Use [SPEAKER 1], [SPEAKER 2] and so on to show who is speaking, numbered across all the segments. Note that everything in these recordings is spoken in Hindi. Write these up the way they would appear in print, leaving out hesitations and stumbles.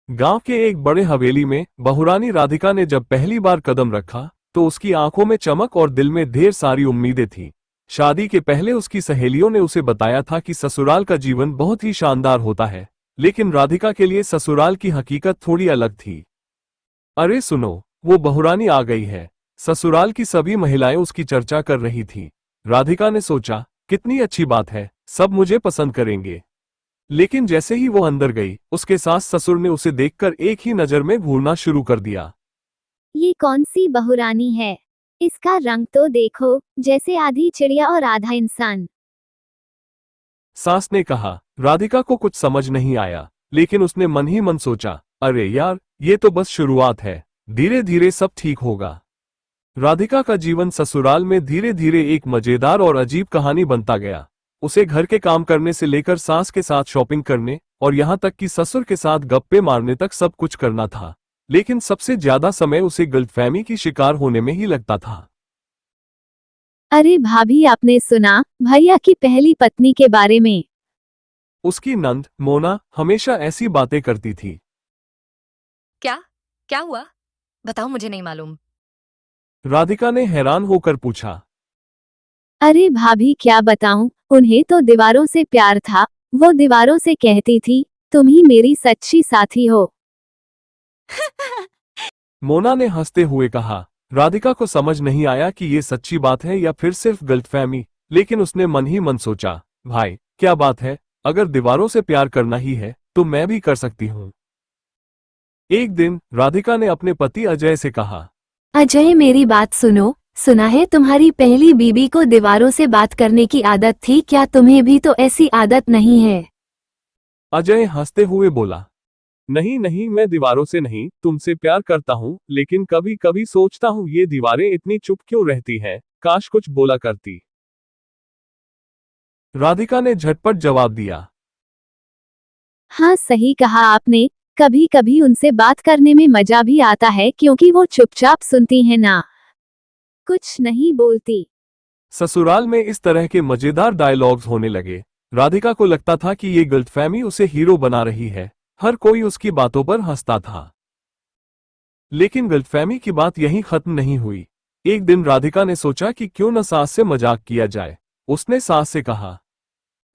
[SPEAKER 1] गांव के एक बड़े हवेली में बहुरानी राधिका ने जब पहली बार कदम रखा तो उसकी आंखों में चमक और दिल में ढेर सारी उम्मीदें थीं। शादी के पहले उसकी सहेलियों ने उसे बताया था कि ससुराल का जीवन बहुत ही शानदार होता है, लेकिन राधिका के लिए ससुराल की हकीकत थोड़ी अलग थी। अरे सुनो, वो बहुरानी आ गई है। ससुराल की सभी महिलाएं उसकी चर्चा कर रही थीं। राधिका ने सोचा, कितनी अच्छी बात है, सब मुझे पसंद करेंगे। लेकिन जैसे ही वो अंदर गई, उसके सास ससुर ने उसे देखकर एक ही नजर में घूरना शुरू कर दिया।
[SPEAKER 2] ये कौन सी बहुरानी है? इसका रंग तो देखो, जैसे आधी चिड़िया और आधा इंसान।
[SPEAKER 1] सास ने कहा। राधिका को कुछ समझ नहीं आया, लेकिन उसने मन ही मन सोचा, अरे यार, ये तो बस शुरुआत है, धीरे धीरे सब ठीक होगा। राधिका का जीवन ससुराल में धीरे धीरे एक मजेदार और अजीब कहानी बनता गया। उसे घर के काम करने से लेकर सास के साथ शॉपिंग करने और यहाँ तक कि ससुर के साथ गप्पे मारने तक सब कुछ करना था। लेकिन सबसे ज्यादा समय उसे गलतफहमी की शिकार होने में ही लगता था।
[SPEAKER 2] अरे भाभी, आपने सुना भैया की पहली पत्नी के बारे में?
[SPEAKER 1] उसकी नंद मोना हमेशा ऐसी बातें करती थी।
[SPEAKER 3] क्या क्या हुआ? बताओ, मुझे नहीं मालूम।
[SPEAKER 1] राधिका ने हैरान होकर पूछा।
[SPEAKER 2] अरे भाभी, क्या बताऊं, उन्हें तो दीवारों से प्यार था। वो दीवारों से कहती थी, तुम ही मेरी सच्ची साथी हो।
[SPEAKER 1] मोना ने हंसते हुए कहा। राधिका को समझ नहीं आया कि ये सच्ची बात है या फिर सिर्फ गलतफहमी, लेकिन उसने मन ही मन सोचा, भाई क्या बात है, अगर दीवारों से प्यार करना ही है तो मैं भी कर सकती हूँ। एक दिन राधिका ने अपने पति अजय से कहा।
[SPEAKER 2] अजय, मेरी बात सुनो। सुना है तुम्हारी पहली बीबी को दीवारों से बात करने की आदत थी, क्या तुम्हें भी तो ऐसी आदत नहीं है?
[SPEAKER 1] अजय हंसते हुए बोला, नहीं नहीं, मैं दीवारों से नहीं, तुमसे प्यार करता हूँ, लेकिन कभी कभी सोचता हूँ ये दीवारें इतनी चुप क्यों रहती हैं, काश कुछ बोला करती। राधिका ने झटपट जवाब दिया।
[SPEAKER 2] हाँ, सही कहा आपने। कभी कभी उनसे बात करने में मजा भी आता है, क्योंकि वो चुपचाप सुनती है ना, कुछ नहीं बोलती।
[SPEAKER 1] ससुराल में इस तरह के मजेदार डायलॉग्स होने लगे। राधिका को लगता था कि ये गलतफहमी उसे हीरो बना रही है। हर कोई उसकी बातों पर हंसता था। लेकिन गलतफहमी की बात यहीं खत्म नहीं हुई। एक दिन राधिका ने सोचा कि क्यों न सास से मजाक किया जाए। उसने सास से कहा,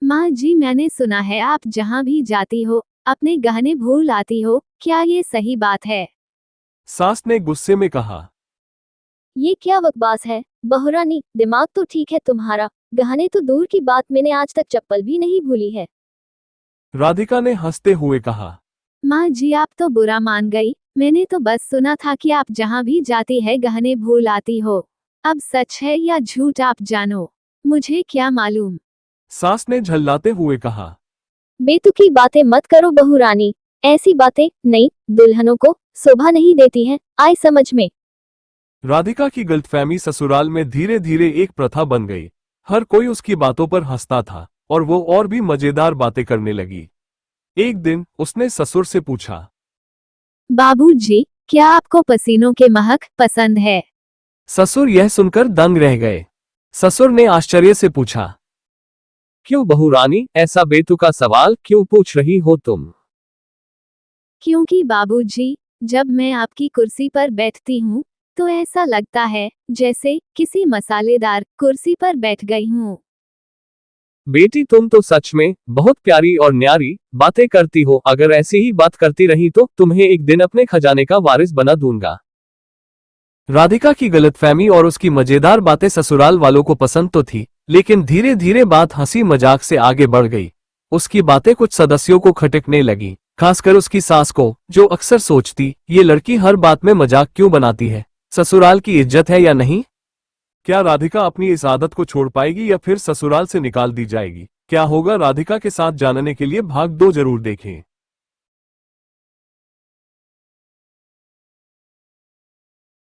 [SPEAKER 2] माँ जी, मैंने सुना है आप जहाँ भी जाती हो अपने गहने भूल आती हो, क्या ये सही बात है?
[SPEAKER 1] सास ने गुस्से में कहा।
[SPEAKER 2] ये क्या बकवास है बहुरानी, दिमाग तो ठीक है तुम्हारा, गहने तो दूर की बात, मैंने आज तक चप्पल भी नहीं भूली है।
[SPEAKER 1] राधिका ने हंसते हुए कहा।
[SPEAKER 2] माँ जी, आप तो बुरा मान गई। मैंने तो बस सुना था कि आप जहाँ भी जाती है गहने भूल आती हो। अब सच है या झूठ आप जानो, मुझे क्या मालूम।
[SPEAKER 1] सास ने झल्लाते हुए कहा।
[SPEAKER 2] बेतुकी बातें मत करो बहुरानी, ऐसी बातें नहीं, दुल्हनों को शोभा नहीं देती हैं, आए समझ में।
[SPEAKER 1] राधिका की गलतफहमी ससुराल में धीरे धीरे एक प्रथा बन गई। हर कोई उसकी बातों पर हंसता था और वो और भी मजेदार बातें करने लगी। एक दिन उसने ससुर से पूछा,
[SPEAKER 2] बाबूजी, क्या आपको पसीनों के महक पसंद है?
[SPEAKER 1] ससुर यह सुनकर दंग रह गए। ससुर ने आश्चर्य से पूछा, क्यों बहुरानी, ऐसा बेतुका सवाल क्यों पूछ रही हो तुम?
[SPEAKER 2] क्योंकि बाबूजी, जब मैं आपकी कुर्सी पर बैठती हूँ तो ऐसा लगता है जैसे किसी मसालेदार कुर्सी पर बैठ गई हूँ।
[SPEAKER 1] बेटी, तुम तो सच में बहुत प्यारी और न्यारी बातें करती हो। अगर ऐसी ही बात करती रही तो तुम्हें एक दिन अपने खजाने का वारिस बना दूंगा। राधिका की गलतफहमी और उसकी मजेदार बातें ससुराल वालों को पसंद तो थी, लेकिन धीरे धीरे बात हंसी मजाक से आगे बढ़ गई। उसकी बातें कुछ सदस्यों को खटकने लगी, खासकर उसकी सास को, जो अक्सर सोचती, ये लड़की हर बात में मजाक क्यों बनाती है, ससुराल की इज्जत है या नहीं। क्या राधिका अपनी इस आदत को छोड़ पाएगी या फिर ससुराल से निकाल दी जाएगी? क्या होगा राधिका के साथ जानने के लिए भाग 2 जरूर देखें।